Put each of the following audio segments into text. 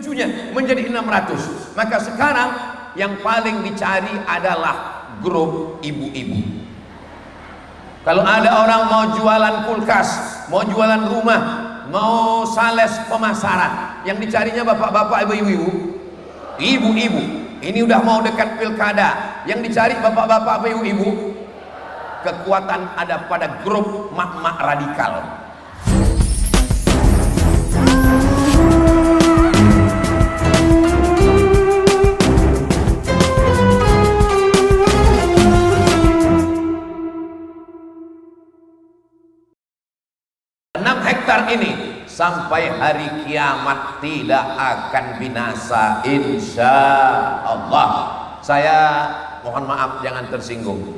cucunya menjadi 600. Maka sekarang yang paling dicari adalah grup ibu-ibu. Kalau ada orang mau jualan kulkas, mau jualan rumah, mau sales pemasaran, yang dicarinya bapak-bapak, ibu-ibu, ibu-ibu. Ini udah mau dekat pilkada, yang dicari bapak-bapak, ibu-ibu. Kekuatan ada pada grup mak-mak radikal. Ini sampai hari kiamat tidak akan binasa, insya Allah. Saya mohon maaf jangan tersinggung.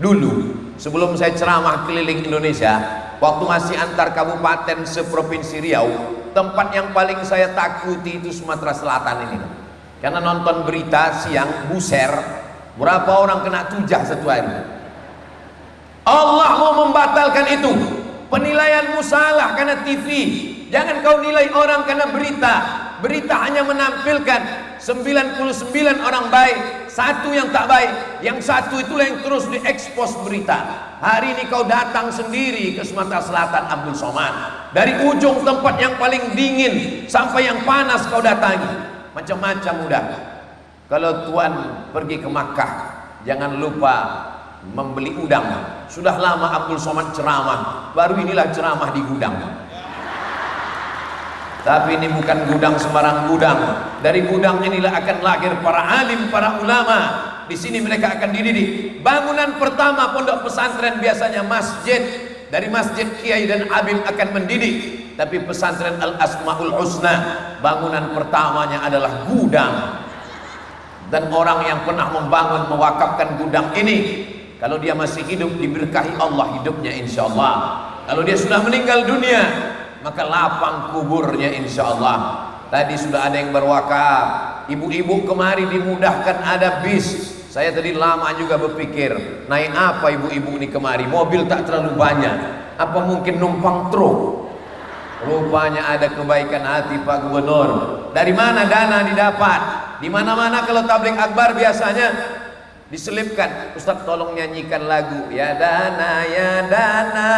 Dulu sebelum saya ceramah keliling Indonesia, waktu masih antar kabupaten seprovinsi Riau, tempat yang paling saya takuti itu Sumatera Selatan ini. Karena nonton berita siang, buser, berapa orang kena tujah satu hari. Allah mau membatalkan itu. Penilaianmu salah karena TV. Jangan kau nilai orang karena berita. Berita hanya menampilkan 99 orang baik, satu yang tak baik. Yang satu itulah yang terus diekspos berita. Hari ini kau datang sendiri ke Sumatera Selatan, Abdul Somad. Dari ujung tempat yang paling dingin sampai yang panas kau datangi. Macam-macam udah. Kalau Tuan pergi ke Makkah, jangan lupa membeli udang. Sudah lama Abdul Somad ceramah, baru inilah ceramah di gudang. Tapi ini bukan gudang sembarang gudang. Dari gudang inilah akan lahir para alim, para ulama. Di sini mereka akan dididik. Bangunan pertama pondok pesantren biasanya masjid. Dari masjid Kiai dan Abim akan mendidik. Tapi pesantren Al-Asmaul Husna, bangunan pertamanya adalah gudang. Dan orang yang pernah membangun, mewakafkan gudang ini, kalau dia masih hidup diberkahi Allah hidupnya insya Allah. Kalau dia sudah meninggal dunia, maka lapang kuburnya insya Allah. Tadi sudah ada yang berwakaf. Ibu-ibu kemari dimudahkan ada bis. Saya tadi lama juga berpikir, naik apa ibu-ibu ini kemari? Mobil tak terlalu banyak. Apa mungkin numpang truk? Rupanya ada kebaikan hati Pak Gubernur. Dari mana dana didapat? Di mana-mana kalau tabligh akbar biasanya diselipkan, Ustaz tolong nyanyikan lagu ya dana ya dana,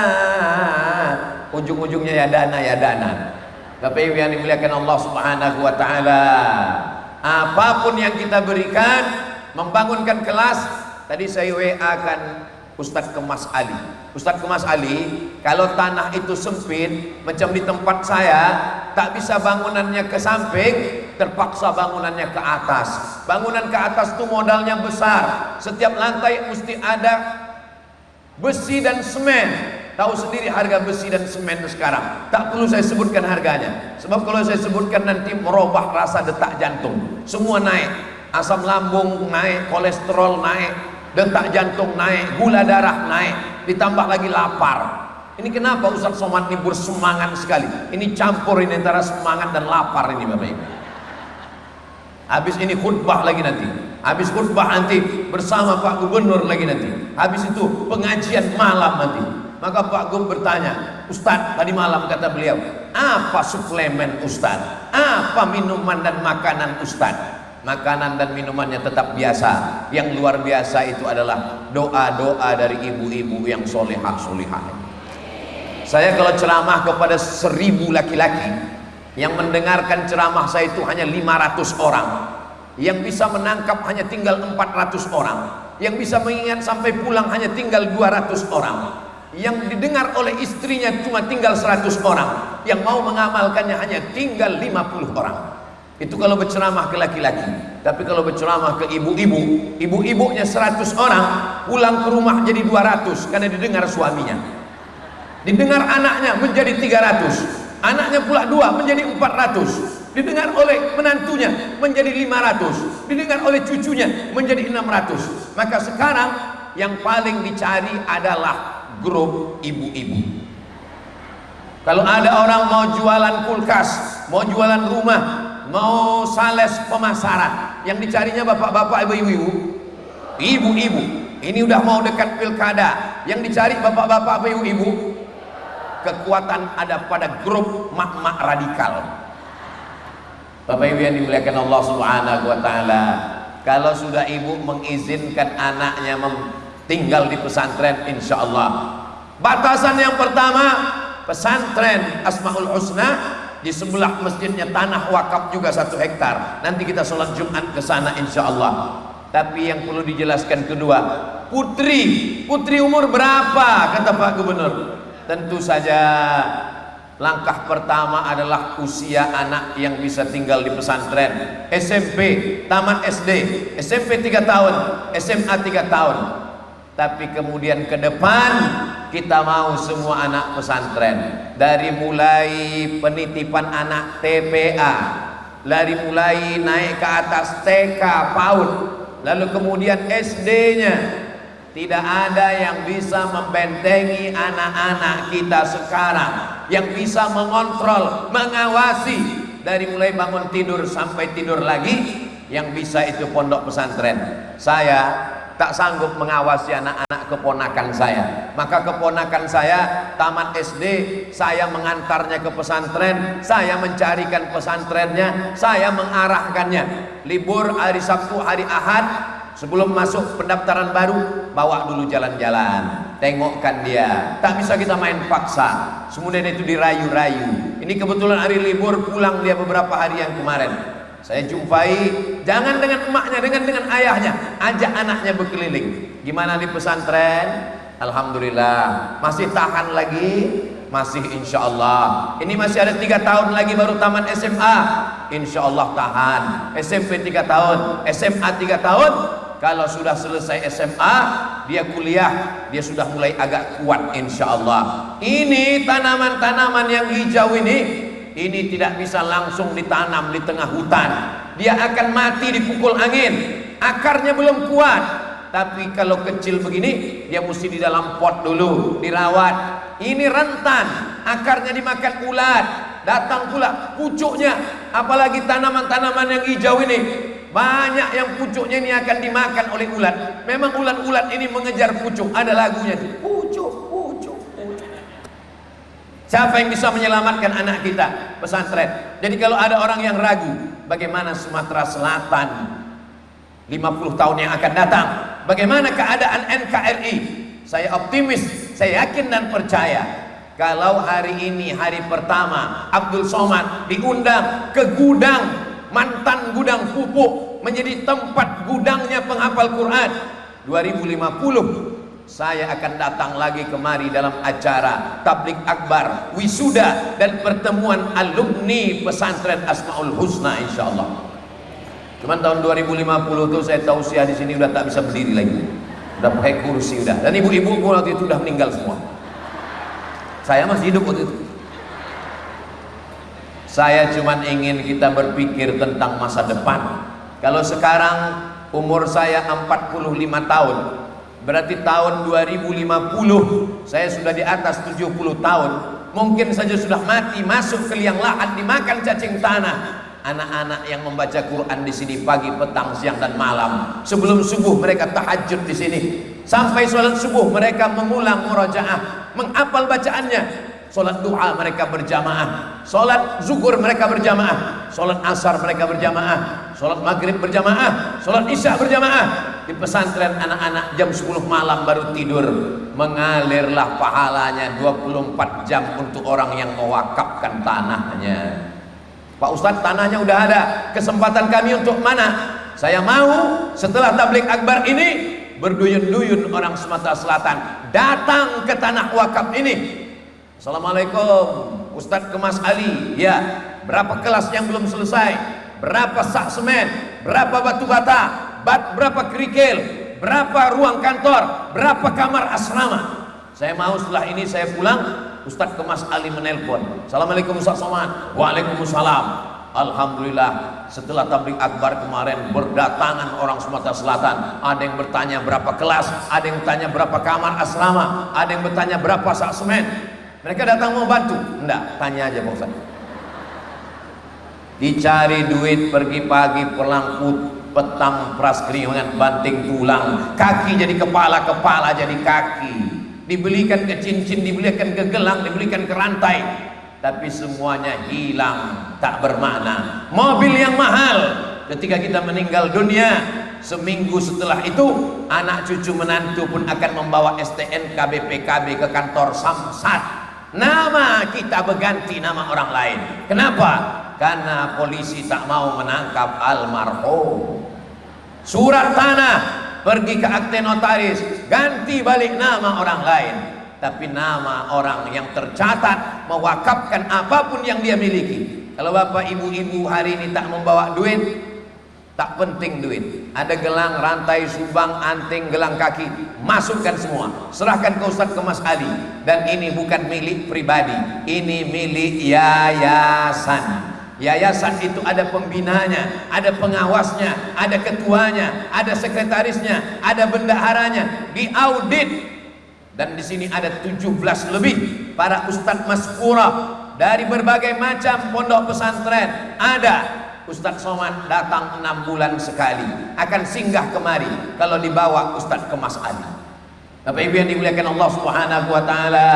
ujung-ujungnya ya dana ya dana. Bapak Ibu yang dimuliakan Allah Subhanahu wa taala, apapun yang kita berikan, membangunkan kelas. Tadi saya WA kan Ustaz Kemas Ali. Ustaz Kemas Ali, kalau tanah itu sempit macam di tempat saya, tak bisa bangunannya ke samping, terpaksa bangunannya ke atas. Bangunan ke atas itu modalnya besar. Setiap lantai mesti ada besi dan semen. Tahu sendiri harga besi dan semen sekarang. Tak perlu saya sebutkan harganya. Sebab kalau saya sebutkan nanti merubah rasa detak jantung. Semua naik. Asam lambung naik, kolesterol naik, detak jantung naik, gula darah naik, ditambah lagi lapar. Ini kenapa Ustaz Somad ini bersemangat sekali? Ini campur ini antara semangat dan lapar ini Bapak Ibu. Habis ini khutbah lagi nanti. Habis khutbah nanti bersama Pak Gubernur lagi nanti. Habis itu pengajian malam nanti. Maka Pak Gub bertanya, Ustaz tadi malam kata beliau, apa suplemen Ustaz? Apa minuman dan makanan Ustaz? Makanan dan minumannya tetap biasa. Yang luar biasa itu adalah doa-doa dari ibu-ibu yang solehah-solehah. Saya kalau ceramah kepada 1000 laki-laki, yang mendengarkan ceramah saya itu hanya 500 orang. Yang bisa menangkap hanya tinggal 400 orang. Yang bisa mengingat sampai pulang hanya tinggal 200 orang. Yang didengar oleh istrinya cuma tinggal 100 orang. Yang mau mengamalkannya hanya tinggal 50 orang. Itu kalau berceramah ke laki-laki. Tapi kalau berceramah ke ibu-ibu, ibu-ibunya 100 orang, pulang ke rumah jadi 200 karena didengar suaminya. Didengar anaknya menjadi 300. Anaknya pula 2 menjadi 400. Didengar oleh menantunya menjadi 500. Didengar oleh cucunya menjadi 600. Maka sekarang yang paling dicari adalah grup ibu-ibu. Kalau ada orang mau jualan kulkas, mau jualan rumah, mau sales pemasaran, yang dicarinya bapak-bapak, ibu-ibu, ibu-ibu. Ini udah mau dekat pilkada, yang dicari bapak-bapak, ibu-ibu. Kekuatan ada pada grup mak-mak radikal. Bapak Ibu yang dimuliakan Allah Subhanahu wa taala, kalau sudah ibu mengizinkan anaknya tinggal di pesantren, insya Allah. Batasan yang pertama, pesantren Asmaul Husna di sebelah masjidnya tanah wakaf juga 1 hektar. Nanti kita sholat Jumat ke sana insya Allah. Tapi yang perlu dijelaskan kedua, putri umur berapa kata Pak Gubernur? Tentu saja langkah pertama adalah usia anak yang bisa tinggal di pesantren. SMP, tamat SD, SMP 3 tahun, SMA 3 tahun. Tapi kemudian ke depan kita mau semua anak pesantren, dari mulai penitipan anak TPA, dari mulai naik ke atas TK PAUD, lalu kemudian SD-nya. Tidak ada yang bisa membentengi anak-anak kita sekarang, yang bisa mengontrol, mengawasi dari mulai bangun tidur sampai tidur lagi. Yang bisa itu pondok pesantren. Saya tak sanggup mengawasi anak-anak keponakan saya, maka keponakan saya tamat SD, saya mengantarnya ke pesantren, saya mencarikan pesantrennya, saya mengarahkannya. Libur hari Sabtu, hari Ahad, sebelum masuk pendaftaran baru, bawa dulu jalan-jalan, tengokkan dia. Tak bisa kita main paksa, kemudian itu dirayu-rayu. Ini kebetulan hari libur, pulang dia beberapa hari yang kemarin. Saya jumpai, jangan dengan emaknya, dengan ayahnya, ajak anaknya berkeliling. Gimana di pesantren? Alhamdulillah, masih tahan lagi, masih insya Allah. Ini masih ada 3 tahun lagi baru tamat SMA, insya Allah tahan. SMP 3 tahun, SMA 3 tahun. Kalau sudah selesai SMA, dia kuliah, dia sudah mulai agak kuat insya Allah. Ini tanaman-tanaman yang hijau ini tidak bisa langsung ditanam di tengah hutan. Dia akan mati dipukul angin, akarnya belum kuat. Tapi kalau kecil begini, dia mesti di dalam pot dulu, dirawat. Ini rentan, akarnya dimakan ulat, datang pula pucuknya. Apalagi tanaman-tanaman yang hijau ini, banyak yang pucuknya ini akan dimakan oleh ulat. Memang ulat-ulat ini mengejar pucuk, ada lagunya tuh. Pucuk. Siapa yang bisa menyelamatkan anak kita? Pesantren. Jadi kalau ada orang yang ragu, bagaimana Sumatera Selatan 50 tahun yang akan datang, bagaimana keadaan NKRI, saya optimis, saya yakin dan percaya. Kalau hari ini hari pertama Abdul Somad diundang ke gudang, mantan gudang pupuk, menjadi tempat gudangnya penghafal Quran. 2050 saya akan datang lagi kemari dalam acara tabligh akbar, wisuda dan pertemuan alumni pesantren Asmaul Husna insyaallah. Cuman tahun 2050 tuh saya tausiah di sini udah tak bisa berdiri lagi. Udah pakai kursi udah. Dan ibu-ibu waktu itu udah meninggal semua. Saya masih hidup waktu itu. Saya cuman ingin kita berpikir tentang masa depan. Kalau sekarang umur saya 45 tahun, berarti tahun 2050 saya sudah di atas 70 tahun. Mungkin saja sudah mati, masuk ke liang lahat, dimakan cacing tanah. Anak-anak yang membaca Quran di sini pagi, petang, siang dan malam. Sebelum subuh mereka tahajud di sini. Sampai sholat subuh mereka mengulang murajaah, menghafal bacaannya. Sholat duha mereka berjamaah, sholat zuhur mereka berjamaah, sholat asar mereka berjamaah, sholat maghrib berjamaah, sholat isya berjamaah. Di pesantren anak-anak jam 10 malam baru tidur. Mengalirlah pahalanya 24 jam untuk orang yang mewakafkan tanahnya. Pak Ustadz, tanahnya udah ada, kesempatan kami untuk mana? Saya mau setelah tabligh akbar ini berduyun-duyun orang Sumatera Selatan datang ke tanah wakaf ini. Assalamualaikum, Ustadz ke Mas Ali. Ya, berapa kelas yang belum selesai? Berapa sak semen? Berapa batu bata? Berapa kerikil? Berapa ruang kantor? Berapa kamar asrama? Saya mau setelah ini saya pulang, Ustadz ke Mas Ali menelpon. Assalamualaikum Ustadz Somad. Waalaikumsalam. Alhamdulillah, setelah tabligh akbar kemarin berdatangan orang Sumatera Selatan. Ada yang bertanya berapa kelas, ada yang bertanya berapa kamar asrama, ada yang bertanya berapa sak semen. Mereka datang mau bantu? Enggak, tanya aja Pak Ustaz. Dicari duit, pergi pagi, pulang petang, peras keringat, banting tulang, kaki jadi kepala, kepala jadi kaki, dibelikan ke cincin, dibelikan ke gelang, dibelikan ke rantai, tapi semuanya hilang. tak bermakna. Mobil yang mahal, ketika kita meninggal dunia, seminggu setelah itu anak cucu menantu pun akan membawa STNK BPKB ke kantor Samsat. Nama kita berganti nama orang lain. Kenapa? Karena polisi tak mau menangkap almarhum. Surat tanah pergi ke akte notaris, ganti balik nama orang lain, tapi nama orang yang tercatat mewakafkan apapun yang dia miliki. Kalau bapak ibu-ibu hari ini tak membawa duit, tak penting duit. Ada gelang, rantai, subang, anting, gelang kaki, masukkan semua, serahkan ke Ustadz, ke Mas Ali. Dan ini bukan milik pribadi, ini milik yayasan. Yayasan itu ada pembinanya, ada pengawasnya, ada ketuanya, ada sekretarisnya, ada bendaharanya, diaudit. Dan di sini ada 17 lebih para ustadz maspura dari berbagai macam pondok pesantren. Ada Ustadz Somad datang 6 bulan sekali, akan singgah kemari kalau dibawa Ustadz ke Mas Ali. Bapak Ibu yang dimuliakan Allah Subhanahu wa taala,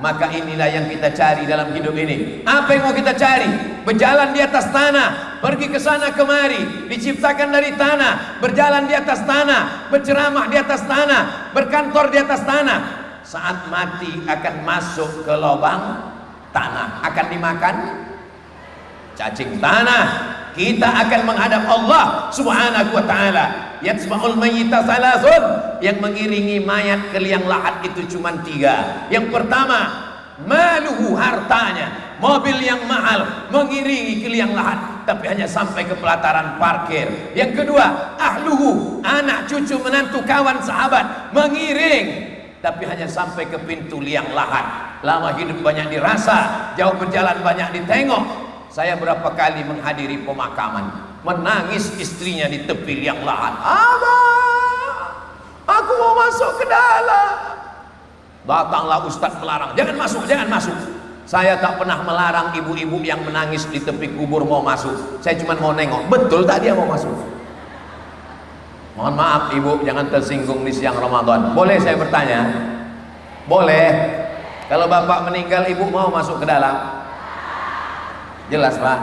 maka inilah yang kita cari dalam hidup ini. Apa yang mau kita cari? Berjalan di atas tanah, pergi ke sana kemari, diciptakan dari tanah, berjalan di atas tanah, berceramah di atas tanah, berkantor di atas tanah. Saat mati akan masuk ke lubang tanah, akan dimakan cacing tanah. Kita akan menghadap Allah Subhanahu wa taala. Yatsma'ul mayyita salasun, yang mengiringi mayat ke liang lahat itu cuma 3. Yang pertama, maluhu, hartanya, mobil yang mahal mengiringi ke liang lahat tapi hanya sampai ke pelataran parkir. Yang kedua, ahluhu, anak cucu menantu kawan sahabat mengiring tapi hanya sampai ke pintu liang lahat. Lama hidup banyak dirasa, jauh berjalan banyak ditengok. Saya berapa kali menghadiri pemakaman, menangis istrinya di tepi liang lahat. Abah, aku mau masuk ke dalam. Datanglah Ustadz melarang, jangan masuk, jangan masuk. Saya tak pernah melarang ibu-ibu yang menangis di tepi kubur mau masuk. Saya cuma mau nengok, betul tak dia mau masuk? Mohon maaf ibu, jangan tersinggung di siang Ramadan. Boleh saya bertanya? Boleh. Kalau bapak meninggal, ibu mau masuk ke dalam? Jelas Pak.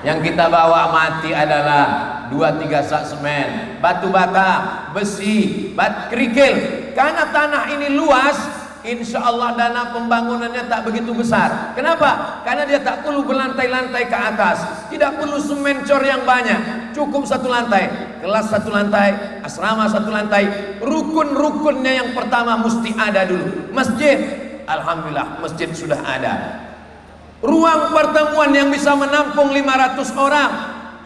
Yang kita bawa mati adalah 2-3 sak semen, batu bata, besi, kerikil. Karena tanah ini luas, insya Allah dana pembangunannya tak begitu besar. Kenapa? Karena dia tak perlu berlantai-lantai ke atas, tidak perlu semen cor yang banyak, cukup 1 lantai, kelas 1 lantai, asrama 1 lantai. Rukun-rukunnya yang pertama mesti ada dulu. Masjid, alhamdulillah masjid sudah ada. Ruang pertemuan yang bisa menampung 500 orang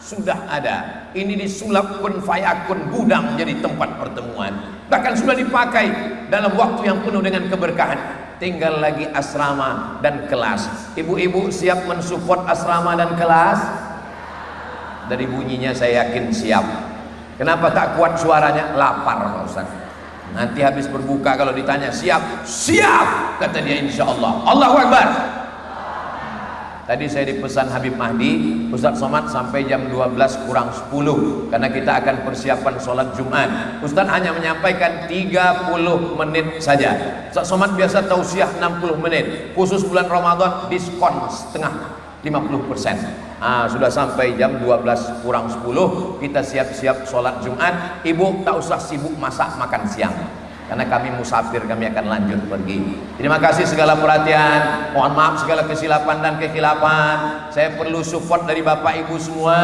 sudah ada. Ini disulap kun fayakun, gudang jadi tempat pertemuan. Bahkan sudah dipakai dalam waktu yang penuh dengan keberkahan. Tinggal lagi asrama dan kelas. Ibu-ibu siap mensupport asrama dan kelas? Dari bunyinya saya yakin siap. Kenapa tak kuat suaranya? Lapar Pak Ustaz. Nanti habis berbuka kalau ditanya siap, siap kata dia insya Allah. Allahu Akbar. Tadi saya dipesan Habib Mahdi, Ustadz Somad sampai jam 12 kurang 10 karena kita akan persiapan sholat Jumat. Ustadz hanya menyampaikan 30 menit saja. Ustadz Somad biasa tausiah 60 menit. Khusus bulan Ramadan diskon setengah 50%. Sudah sampai jam 12 kurang 10 kita siap-siap sholat Jumat. Ibu tak usah sibuk masak makan siang karena kami musafir, kami akan lanjut pergi. Terima kasih segala perhatian, mohon maaf segala kesilapan dan kekhilafan. Saya perlu support dari Bapak Ibu semua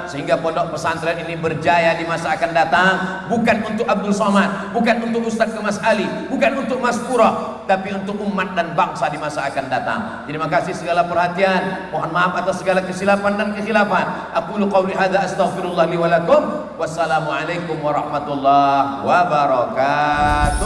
sehingga pondok pesantren ini berjaya di masa akan datang. Bukan untuk Abdul Somad, bukan untuk Ustadz Kemas Ali, bukan untuk Mas Pura, tapi untuk umat dan bangsa di masa akan datang. Terima kasih segala perhatian, mohon maaf atas segala kesilapan dan kekhilafan. Aqulu qauli hadza astaghfirullah li wa lakum. Wassalamualaikum warahmatullahi wabarakatuh.